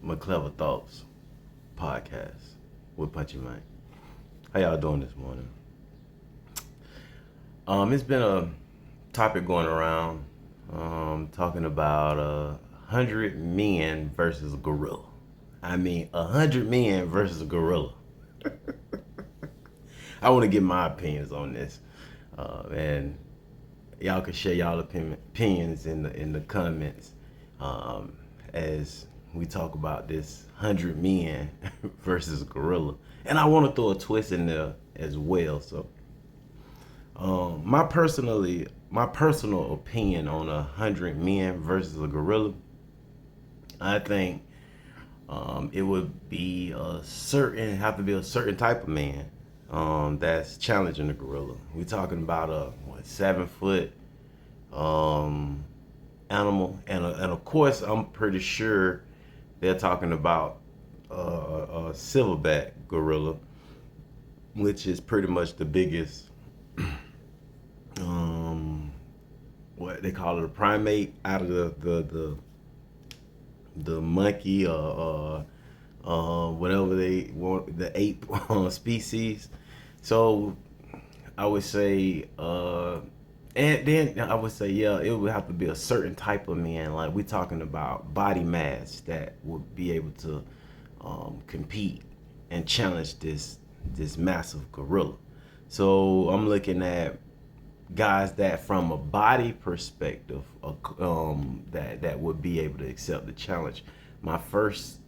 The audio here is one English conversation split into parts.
My Clever Thoughts podcast with Punchy Mike. How y'all doing this morning? It's been a topic going around talking about 100 men versus a gorilla. I mean, 100 men versus a gorilla. I want to get my opinions on this, and y'all can share y'all opinions in the comments as we talk about this 100 men versus a gorilla. And I want to throw a twist in there as well. So, my personal opinion on 100 men versus a gorilla, I think it would be have to be a certain type of man that's challenging the gorilla. We're talking about a 7 foot animal, and of course I'm pretty sure they're talking about a silverback gorilla, which is pretty much the biggest what they call it, a primate out of the monkey or whatever they want, the ape species. So I would say, and then I would say, yeah, it would have to be a certain type of man. Like we're talking about body mass that would be able to compete and challenge this massive gorilla. So I'm looking at guys that, from a body perspective, that would be able to accept the challenge. My first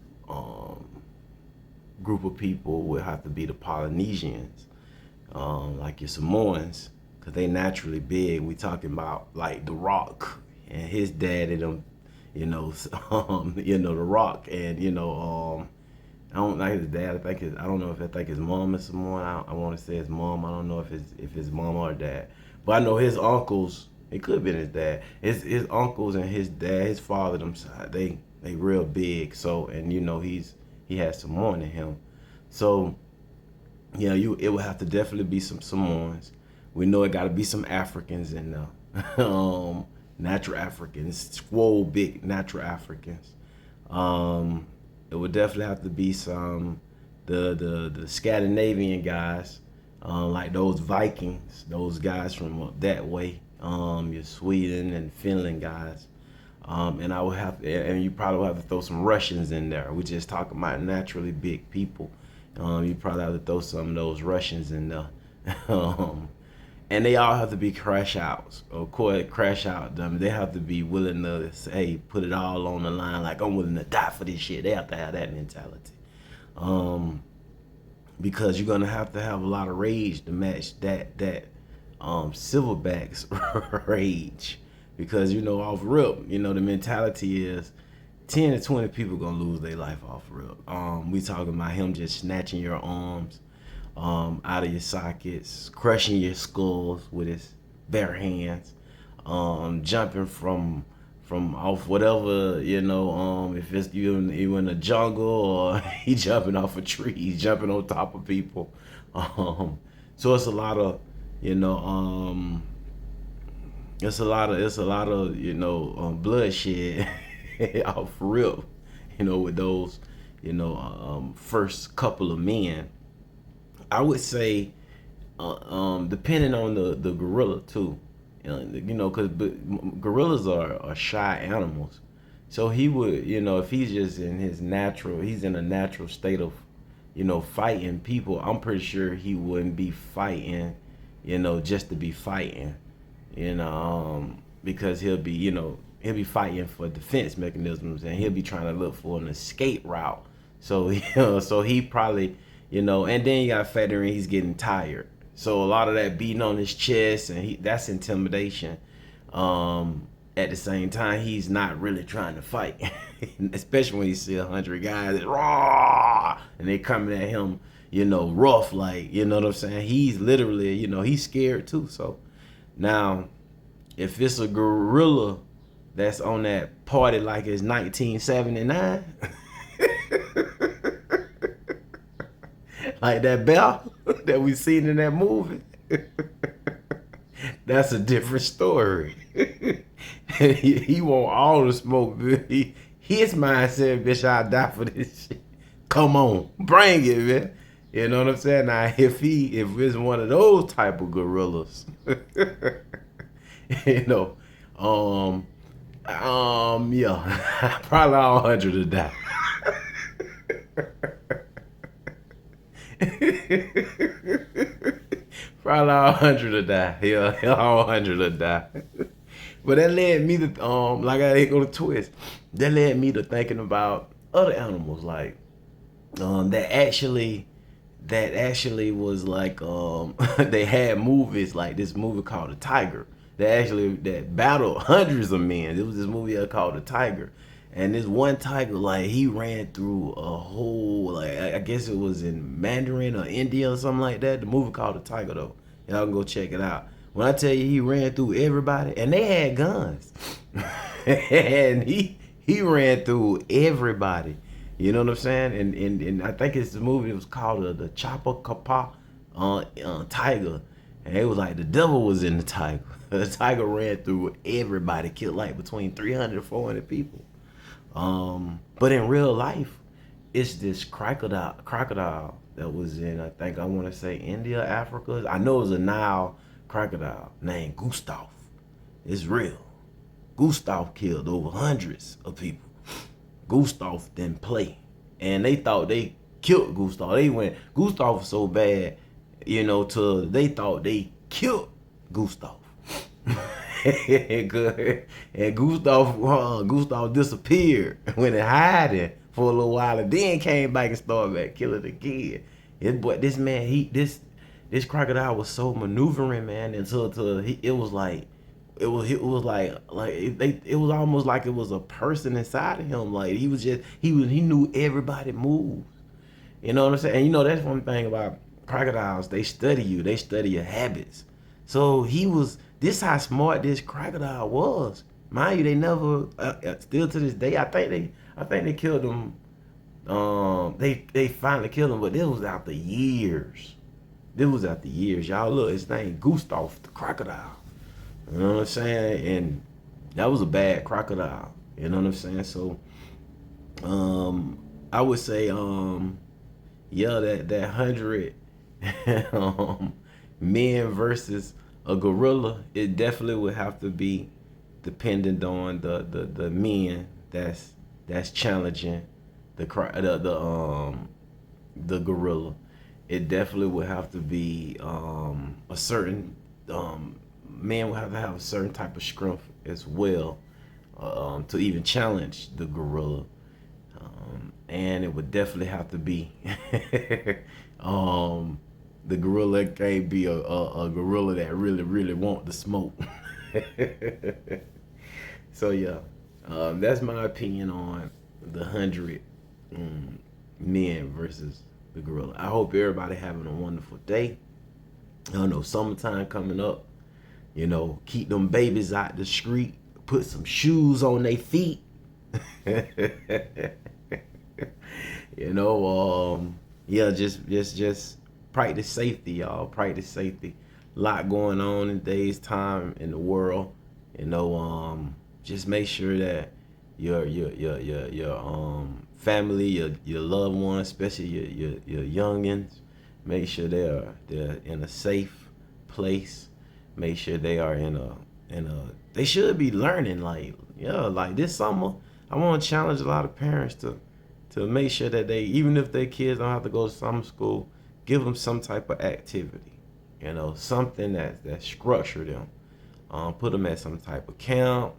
group of people would have to be the Polynesians, like your Samoans, because they naturally big. We talking about like The Rock and his dad and them, The Rock, and I don't like his dad. I don't know if I think his mom is Samoan. I want to say his mom. I don't know if his mom or dad. But I know his uncles. It could have been his dad. His uncles and his dad, his father, them side, they real big. So, and he has Samoan in him. So yeah, it would have to definitely be some Samoans. We know it got to be some Africans in there. Natural Africans, swole big natural Africans. It would definitely have to be some the Scandinavian guys, like those Vikings, those guys from up that way. Your Sweden and Finland guys. And I would and you probably would have to throw some Russians in there. We just talking about naturally big people. You probably have to throw some of those Russians in there. And they all have to be crash outs. Of course, crash out them. They have to be willing to say, hey, put it all on the line. Like, I'm willing to die for this shit. They have to have that mentality. Because you're gonna have to have a lot of rage to match that silverback's rage. Because off rip, the mentality is 10 to 20 people gonna lose their life off rip. We talking about him just snatching your arms out of your sockets, crushing your skulls with his bare hands, jumping from off whatever, if it's you in the jungle, or he jumping off a tree, he's jumping on top of people. So it's a lot of, it's a lot of bloodshed off rip, with those, first couple of men. I would say, depending on the gorilla too, because gorillas are shy animals. So he would, if he's just he's in a natural state of, fighting people. I'm pretty sure he wouldn't be fighting, just to be fighting, because he'll be fighting for defense mechanisms, and he'll be trying to look for an escape route. So, so he probably. And then you got to factor in he's getting tired. So a lot of that beating on his chest, and that's intimidation. At the same time, he's not really trying to fight, especially when you see 100 guys raw and they coming at him, rough, like, you know what I'm saying? He's literally, he's scared too. So now, if it's a gorilla that's on that party like it's 1979. Like that bear that we seen in that movie. That's a different story. He want all the smoke. his mind said, bitch, I'll die for this shit. Come on, bring it, man. You know what I'm saying? Now, if it's one of those type of gorillas, you know, yeah, probably all 100 to die. Probably all 100 to die. Yeah, all 100 to die. But that led me to like I ain't gonna twist. That led me to thinking about other animals like that actually was like they had movies like this movie called The Tiger that battled hundreds of men. It was this movie called The Tiger, and this one tiger like he ran through a whole like I guess it was in Mandarin or India or something like that. The movie called The Tiger though. Y'all can go check it out. When I tell you he ran through everybody, and they had guns, and he ran through everybody. You know what I'm saying? And I think it's the movie. It was called the Chopper Kapa Tiger, and it was like the devil was in the tiger. The tiger ran through everybody, killed like between 300 to 400 people. But in real life, it's this crocodile that was in I want to say India, Africa. I know it was a Nile crocodile named Gustave. It's real. Gustave killed over hundreds of people. Gustave didn't play, and they thought they killed Gustave. Gustave was so bad, they thought they killed Gustave. And Gustave disappeared, went in hiding for a little while, and then came back and started back killing again. But this man, this crocodile was so maneuvering, man, until it was like. It was almost like it was a person inside of him. Like he knew everybody moves. You know what I'm saying? And that's one thing about crocodiles. They study you. They study your habits. So this how smart this crocodile was. Mind you, they never still to this day. I think they killed him. They finally killed him, but this was after years. Y'all look, his name Gustave the crocodile. You know what I'm saying? And that was a bad crocodile. You know what I'm saying? So, I would say, yeah, that 100 men versus a gorilla, it definitely would have to be dependent on the men that's challenging the gorilla. It definitely would have to be a certain man will have to have a certain type of strength as well to even challenge the gorilla, and it would definitely have to be the gorilla can't be a gorilla that really want the smoke. So yeah, that's my opinion on the 100 men versus the gorilla. I hope everybody having a wonderful day. I don't know, summertime coming up. Keep them babies out the street. Put some shoes on their feet. Yeah, just practice safety, y'all. Practice safety. A lot going on in today's time in the world. Just make sure that your family, your loved ones, especially your youngins, make sure they're in a safe place. Make sure they are in a they should be learning like this summer. I want to challenge a lot of parents to make sure that they, even if their kids don't have to go to summer school, give them some type of activity, something that structure them. Put them at some type of camp.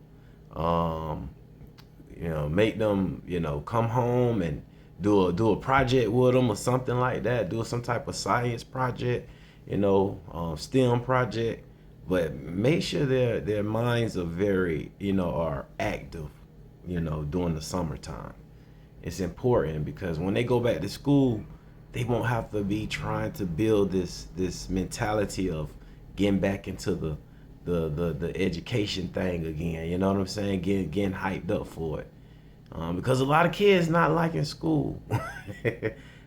Make them come home and do a project with them or something like that. Do some type of science project, STEM project. But make sure their minds are very, are active, during the summertime. It's important because when they go back to school, they won't have to be trying to build this mentality of getting back into the education thing again. You know what I'm saying? Getting hyped up for it. Because a lot of kids not liking school.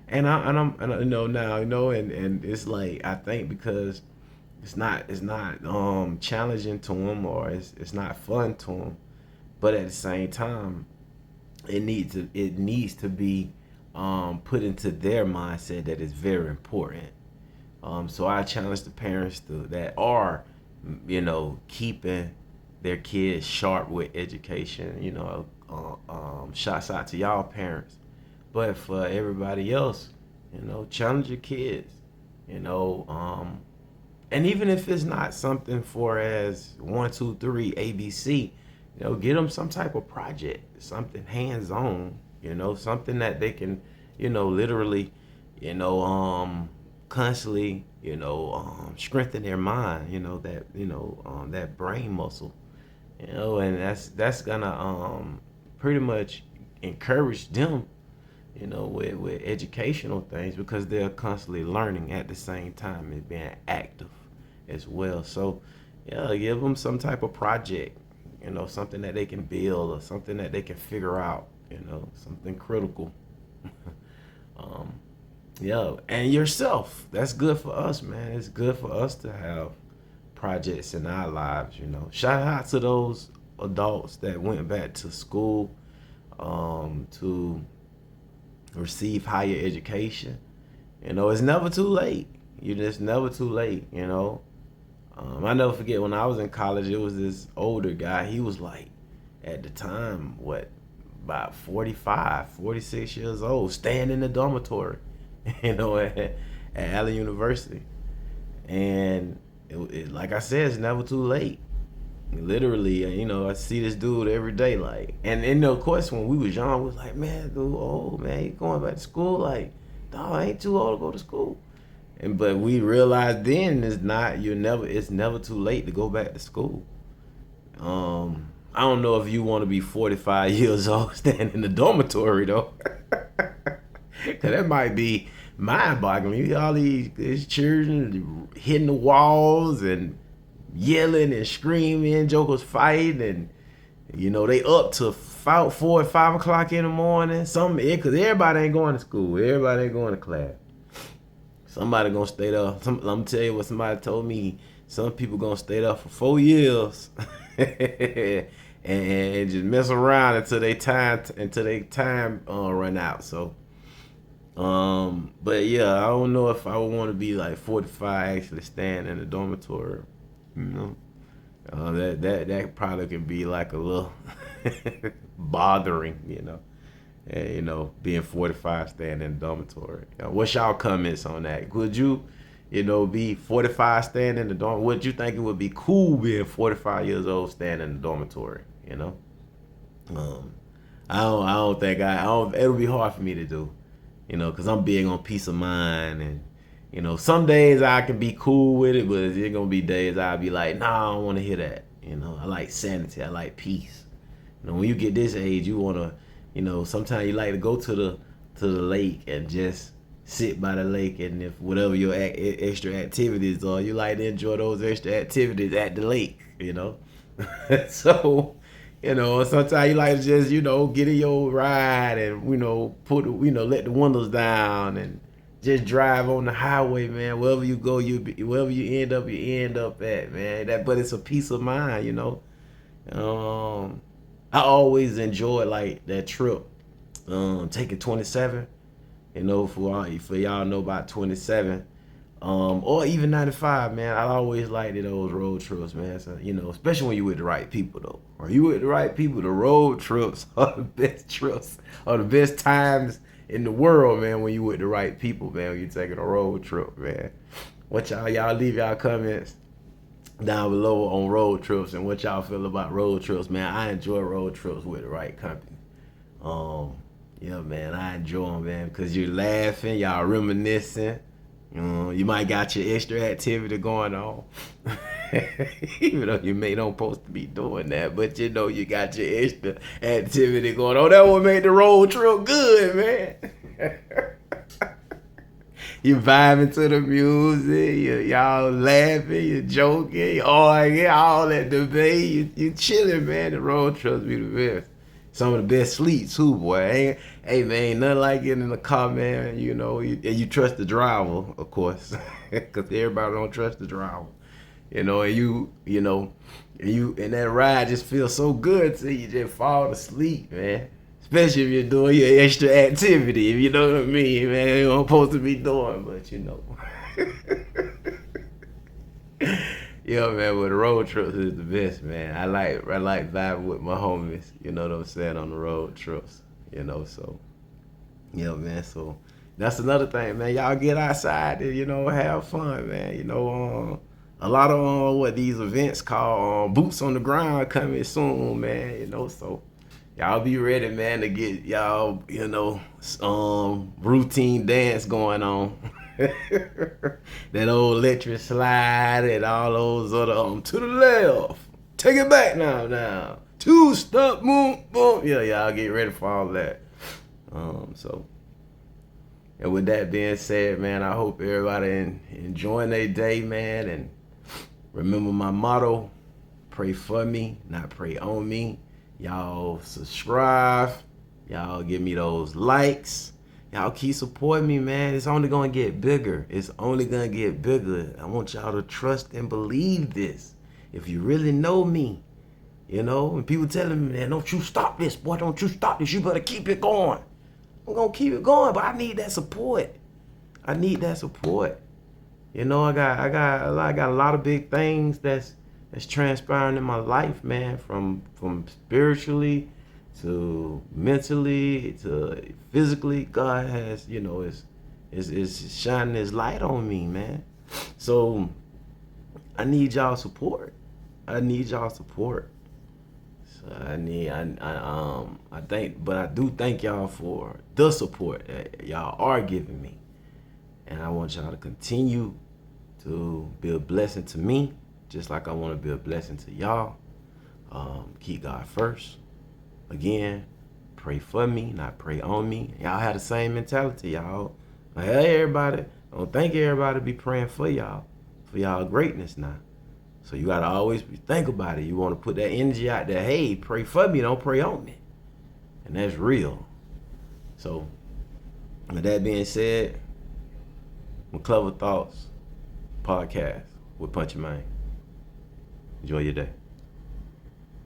and I'm now, and it's like, I think because it's not challenging to them, or it's not fun to them, but at the same time, it needs to be put into their mindset that it's very important. So I challenge the parents that are, keeping their kids sharp with education. Shouts out to y'all parents, but for everybody else, challenge your kids. You know, and even if it's not something for as 1, 2, 3 ABC, get them some type of project, something hands on. Something that they can, literally, you know, constantly, strengthen their mind. That brain muscle. And that's gonna pretty much encourage them, with educational things because they're constantly learning at the same time and being active as well. So, yeah, give them some type of project, something that they can build or something that they can figure out, something critical. um, yeah, and yourself. That's good for us, man. It's good for us to have projects in our lives. Shout out to those adults that went back to school to receive higher education. It's never too late. You just never too late. I never forget when I was in college, it was this older guy. He was like, at the time, about 45, 46 years old, staying in the dormitory, at Allen University. And like I said, it's never too late. Literally, I see this dude every day, like, and of course, when we was young, we was like, man, dude, old man, you going back to school? Like, dog, I ain't too old to go to school. But we realized then it's never too late to go back to school. I don't know if you want to be 45 years old standing in the dormitory though, cause that might be mind-boggling. You hear all these children hitting the walls and yelling and screaming, jokers fighting, and they up to 4 or 5 o'clock in the morning. Cause everybody ain't going to school, everybody ain't going to class. Somebody gonna stay there. I'm gonna tell you what somebody told me. Some people gonna stay there for 4 years and just mess around until they time run out. So, but yeah, I don't know if I would want to be like 45 actually staying in the dormitory. You know, that probably could be like a little bothering. Being 45 staying in the dormitory. What's y'all comments on that? Could you, be 45 staying in the dorm? Would you think it would be cool being 45 years old staying in the dormitory? Um, I don't think it'll be hard for me to do, because I'm big on peace of mind. And, some days I can be cool with it, but there's going to be days I'll be like, nah, I don't want to hear that. I like sanity. I like peace. When you get this age, you want to, sometimes you like to go to the lake and just sit by the lake, and if whatever your extra activities are, you like to enjoy those extra activities at the lake. So, sometimes you like to just, get in your ride and, let the windows down and just drive on the highway, man. Wherever you go, wherever you end up at, man. But it's a peace of mind. I always enjoyed like that trip, taking 27. For y'all know about 27, or even 95, man. I always liked those road trips, man. So, especially when you with the right people, though. Or you with the right people, the road trips are the best trips, or the best times in the world, man. When you with the right people, man. When you taking a road trip, man. What y'all leave y'all comments down below on road trips and what y'all feel about road trips, man. I enjoy road trips with the right company. Yeah, man, I enjoy them, man, because you're laughing, y'all reminiscing. You might got your extra activity going on, even though you may don't supposed to be doing that, but you got your extra activity going on. That would make the road trip good, man. You vibing to the music, y'all laughing, you joking, you arguing, all that debate, you chilling, man. The road trips be the best. Some of the best sleep too, boy. Hey, man, ain't nothing like getting in the car, man. And you trust the driver, of course, because everybody don't trust the driver. And and that ride just feels so good till you just fall asleep, man. Especially if you're doing your extra activity, if you know what I mean, man. You're supposed to be doing, but you know. Yeah, man, but the road trips is the best, man. I like vibing with my homies, you know what I'm saying, on the road trips, so yeah, man. So that's another thing, man. Y'all get outside and have fun, man. A lot of what these events call boots on the ground coming soon, man. So y'all be ready, man, to get y'all routine dance going on. That old electric slide and all those other to the left. Take it back now. Two step, boom, boom. Yeah, y'all get ready for all that. So, and with that being said, man, I hope everybody enjoying their day, man. And remember my motto: pray for me, not pray on me. Y'all subscribe. Y'all give me those likes. Y'all keep supporting me, man. It's only gonna get bigger. I want y'all to trust and believe this. If you really know me, and people telling me, man, don't you stop this, boy, don't you stop this. You better keep it going. I'm gonna keep it going, but I need that support. I got a lot of big things that's transpiring in my life, man, from spiritually to mentally to physically. God has, is shining his light on me, man. So I need y'all support. So I do thank y'all for the support that y'all are giving me. And I want y'all to continue to be a blessing to me, just like I want to be a blessing to y'all. Keep God first. Again, pray for me, not pray on me. Y'all have the same mentality, y'all. Hey, everybody. Don't think everybody be praying for y'all greatness now. So you gotta always think about it. You want to put that energy out there. Hey, pray for me, don't pray on me. And that's real. So, with that being said, my Clever Thoughts podcast with Punchy Man. Enjoy your day.